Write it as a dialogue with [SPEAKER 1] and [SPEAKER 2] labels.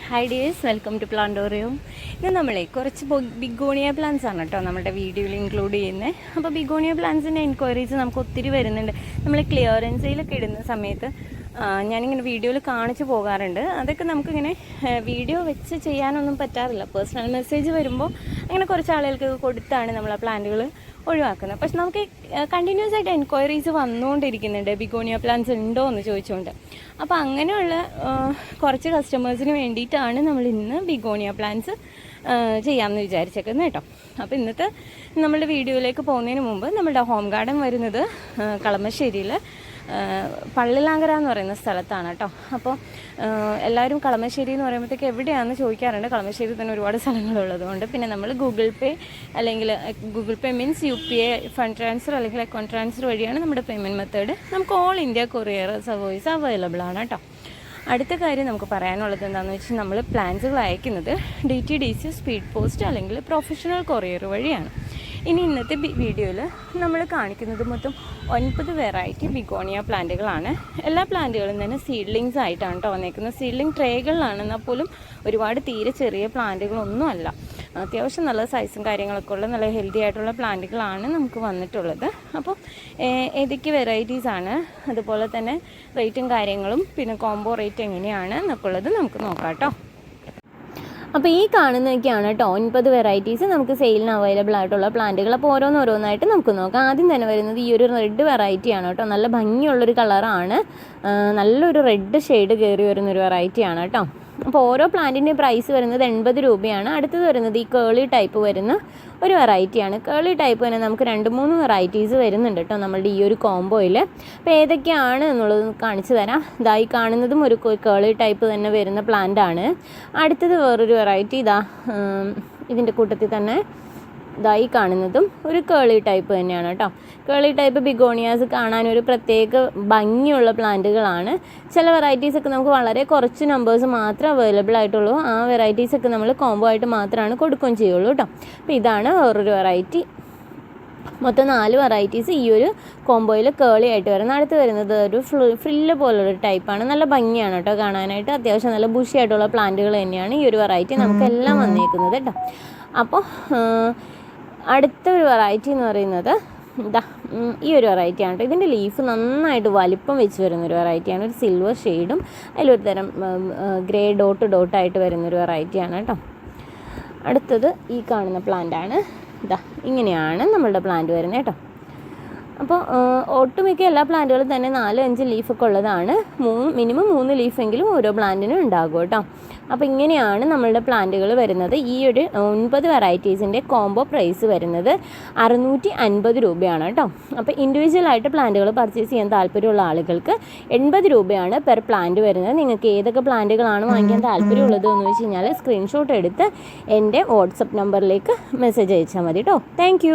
[SPEAKER 1] Hi dears, welcome to Plantorium. ഇത് നമ്മളെ കുറച്ച് ബിഗോണിയ പ്ലാന്റ്സ് ആണ് കേട്ടോ നമ്മുടെ വീഡിയോയിൽ ഇൻക്ലൂഡ് ചെയ്യുന്നത്. അപ്പോൾ ബിഗോണിയ പ്ലാന്റ്സിൻ്റെ എൻക്വയറീസ് നമുക്ക് ഒത്തിരി വരുന്നുണ്ട്. നമ്മൾ ക്ലിയറൻസിലൊക്കെ ഇടുന്ന സമയത്ത് ഞാനിങ്ങനെ വീഡിയോയിൽ കാണിച്ചു പോകാറുണ്ട്. അതൊക്കെ നമുക്കിങ്ങനെ വീഡിയോ വെച്ച് ചെയ്യാനൊന്നും പറ്റാറില്ല. പേഴ്സണൽ മെസ്സേജ് വരുമ്പോൾ അങ്ങനെ കുറച്ച് ആളുകൾക്ക് കൊടുത്താണ് നമ്മൾ ആ പ്ലാന്റുകൾ ഒഴിവാക്കുന്നത്. പക്ഷെ നമുക്ക് കണ്ടിന്യൂസ് ആയിട്ട് എൻക്വയറീസ് വന്നുകൊണ്ടിരിക്കുന്നുണ്ട്, ബിഗോണിയ പ്ലാന്റ്സ് ഉണ്ടോ എന്ന് ചോദിച്ചുകൊണ്ട്. അപ്പോൾ അങ്ങനെയുള്ള കുറച്ച് കസ്റ്റമേഴ്സിന് വേണ്ടിയിട്ടാണ് നമ്മൾ ഇന്ന് ബിഗോണിയ പ്ലാന്റ്സ് ചെയ്യാമെന്ന് വിചാരിച്ചേക്കുന്നത് കേട്ടോ. അപ്പോൾ ഇന്നത്തെ നമ്മളുടെ വീഡിയോയിലേക്ക് പോകുന്നതിന് മുമ്പ് നമ്മുടെ ഹോം ഗാർഡൻ വരുന്നത് കളമശ്ശേരിയിൽ പള്ളിലാങ്കര എന്ന് പറയുന്ന സ്ഥലത്താണ് കേട്ടോ. അപ്പോൾ എല്ലാവരും കളമശ്ശേരി എന്ന് പറയുമ്പോഴത്തേക്ക് എവിടെയാണെന്ന് ചോദിക്കാറുണ്ട്. കളമശ്ശേരി തന്നെ ഒരുപാട് സ്ഥലങ്ങളുള്ളത് കൊണ്ട് പിന്നെ നമ്മൾ ഗൂഗിൾ പേ അല്ലെങ്കിൽ ഗൂഗിൾ പേ മീൻസ് UPA ഫണ്ട് ട്രാൻസ്ഫർ അല്ലെങ്കിൽ അക്കൗണ്ട് ട്രാൻസ്ഫർ വഴിയാണ് നമ്മുടെ പേയ്മെൻറ്റ് മെത്തേഡ്. നമുക്ക് all India courier service available ആണ് കേട്ടോ. അടുത്ത കാര്യം നമുക്ക് പറയാനുള്ളത് എന്താണെന്ന് വെച്ചാൽ നമ്മൾ പ്ലാൻസുകൾ അയക്കുന്നത് DTDC സ്പീഡ് പോസ്റ്റ് അല്ലെങ്കിൽ പ്രൊഫഷണൽ കൊറിയർ വഴിയാണ്. ഇനി ഇന്നത്തെ വീഡിയോയിൽ നമ്മൾ കാണിക്കുന്നത് മൊത്തം 9 വെറൈറ്റി ബിഗോണിയ പ്ലാന്റുകളാണ്. എല്ലാ പ്ലാന്റുകളും തന്നെ സീഡ്ലിങ്സ് ആയിട്ടാണ് കേട്ടോ വന്നേക്കുന്നത്. സീഡ്ലിംഗ് ട്രേകളിലാണെന്നാൽ പോലും ഒരുപാട് തീരെ ചെറിയ പ്ലാന്റുകളൊന്നും അല്ല. അത്യാവശ്യം നല്ല സൈസും കാര്യങ്ങളൊക്കെ ഉള്ള നല്ല ഹെൽത്തി ആയിട്ടുള്ള പ്ലാന്റുകളാണ് നമുക്ക് വന്നിട്ടുള്ളത്. അപ്പോൾ ഏതൊക്കെ വെറൈറ്റീസാണ്, അതുപോലെ തന്നെ റേറ്റും കാര്യങ്ങളും പിന്നെ കോംബോ റേറ്റ് എങ്ങനെയാണ് എന്നൊക്കെ ഉള്ളത് നമുക്ക് നോക്കാം കേട്ടോ. അപ്പോൾ ഈ കാണുന്നതൊക്കെയാണ് കേട്ടോ 9 വെറൈറ്റീസ് നമുക്ക് സെയിലിന് അവൈലബിൾ ആയിട്ടുള്ള പ്ലാന്റുകൾ. അപ്പോൾ ഓരോന്നായിട്ട് നമുക്ക് നോക്കാം. ആദ്യം തന്നെ വരുന്നത് ഈ ഒരു റെഡ് വെറൈറ്റിയാണ് കേട്ടോ. നല്ല ഭംഗിയുള്ളൊരു കളറാണ്, നല്ലൊരു റെഡ് ഷെയ്ഡ് കയറി വരുന്നൊരു വെറൈറ്റിയാണ് കേട്ടോ. അപ്പോൾ ഓരോ പ്ലാന്റിൻ്റെ പ്രൈസ് വരുന്നത് 80 രൂപയാണ്. അടുത്തത് വരുന്നത് ഈ കേളി ടൈപ്പ് വരുന്ന ഒരു വെറൈറ്റിയാണ്. കേളി ടൈപ്പ് തന്നെ നമുക്ക് 2-3 വെറൈറ്റീസ് വരുന്നുണ്ട് കേട്ടോ നമ്മളുടെ ഈ ഒരു കോംബോയിൽ. അപ്പോൾ ഏതൊക്കെയാണ് എന്നുള്ളത് കാണിച്ചു തരാം. ഇതായി കാണുന്നതും ഒരു കേളി ടൈപ്പ് തന്നെ വരുന്ന പ്ലാന്റാണ്. അടുത്തത് വേറൊരു വെറൈറ്റി ഇതിൻ്റെ കൂട്ടത്തിൽ തന്നെ ഇതായി കാണുന്നതും ഒരു കേളി ടൈപ്പ് തന്നെയാണ് കേട്ടോ. കേളി ടൈപ്പ് ബിഗോണിയാസ് കാണാനൊരു പ്രത്യേക ഭംഗിയുള്ള പ്ലാന്റുകളാണ്. ചില വെറൈറ്റീസൊക്കെ നമുക്ക് വളരെ കുറച്ച് നമ്പേഴ്സ് മാത്രമേ അവൈലബിൾ ആയിട്ടുള്ളൂ. ആ വെറൈറ്റീസൊക്കെ നമ്മൾ കോംബോ ആയിട്ട് മാത്രമാണ് കൊടുക്കുകയും ചെയ്യുള്ളൂ കേട്ടോ. അപ്പോൾ ഇതാണ് വേറൊരു വെറൈറ്റി. മൊത്തം 4 വെറൈറ്റീസ് ഈ ഒരു കോംബോയിൽ കേളി ആയിട്ട് വരുന്നത്. അടുത്ത് വരുന്നത് ഒരു ഫ്രില്ല് പോലുള്ളൊരു ടൈപ്പാണ്. നല്ല ഭംഗിയാണ് കേട്ടോ കാണാനായിട്ട്. അത്യാവശ്യം നല്ല ബുഷി ആയിട്ടുള്ള പ്ലാന്റുകൾ തന്നെയാണ് ഈ ഒരു വെറൈറ്റി നമുക്കെല്ലാം വന്നേക്കുന്നത് കേട്ടോ. അപ്പോൾ അടുത്തൊരു വെറൈറ്റി എന്ന് പറയുന്നത് ഈ ഒരു വെറൈറ്റിയാണ് കേട്ടോ. ഇതിൻ്റെ ലീഫ് നന്നായിട്ട് വലിപ്പം വെച്ച് വരുന്നൊരു വെറൈറ്റിയാണ്. ഒരു സിൽവർ ഷെയ്ഡും അതിലൊരു തരം ഗ്രേ ഡോട്ടായിട്ട് വരുന്നൊരു വെറൈറ്റിയാണ് കേട്ടോ. അടുത്തത് ഈ കാണുന്ന പ്ലാന്റാണ്. ഇങ്ങനെയാണ് നമ്മളുടെ പ്ലാന്റ് വരുന്നത് കേട്ടോ. അപ്പോൾ ഒട്ടുമിക്ക എല്ലാ പ്ലാന്റുകളും തന്നെ 4-5 ലീഫൊക്കെ ഉള്ളതാണ്. മിനിമം 3 ലീഫെങ്കിലും ഓരോ പ്ലാന്റിനും ഉണ്ടാകും കേട്ടോ. അപ്പോൾ ഇങ്ങനെയാണ് നമ്മളുടെ പ്ലാന്റുകൾ വരുന്നത്. ഈ ഒരു 9 വെറൈറ്റീസിൻ്റെ കോംബോ പ്രൈസ് വരുന്നത് 650 രൂപയാണ് കേട്ടോ. അപ്പോൾ ഇൻഡിവിജ്വലായിട്ട് പ്ലാന്റുകൾ പർച്ചേസ് ചെയ്യാൻ താല്പര്യമുള്ള ആളുകൾക്ക് 80 രൂപയാണ് പെർ പ്ലാന്റ് വരുന്നത്. നിങ്ങൾക്ക് ഏതൊക്കെ പ്ലാന്റുകളാണ് വാങ്ങിക്കാൻ താല്പര്യമുള്ളത് എന്ന് വെച്ച് കഴിഞ്ഞാൽ സ്ക്രീൻഷോട്ട് എടുത്ത് എൻ്റെ വാട്സപ്പ് നമ്പറിലേക്ക് മെസ്സേജ് അയച്ചാൽ മതി കേട്ടോ. താങ്ക്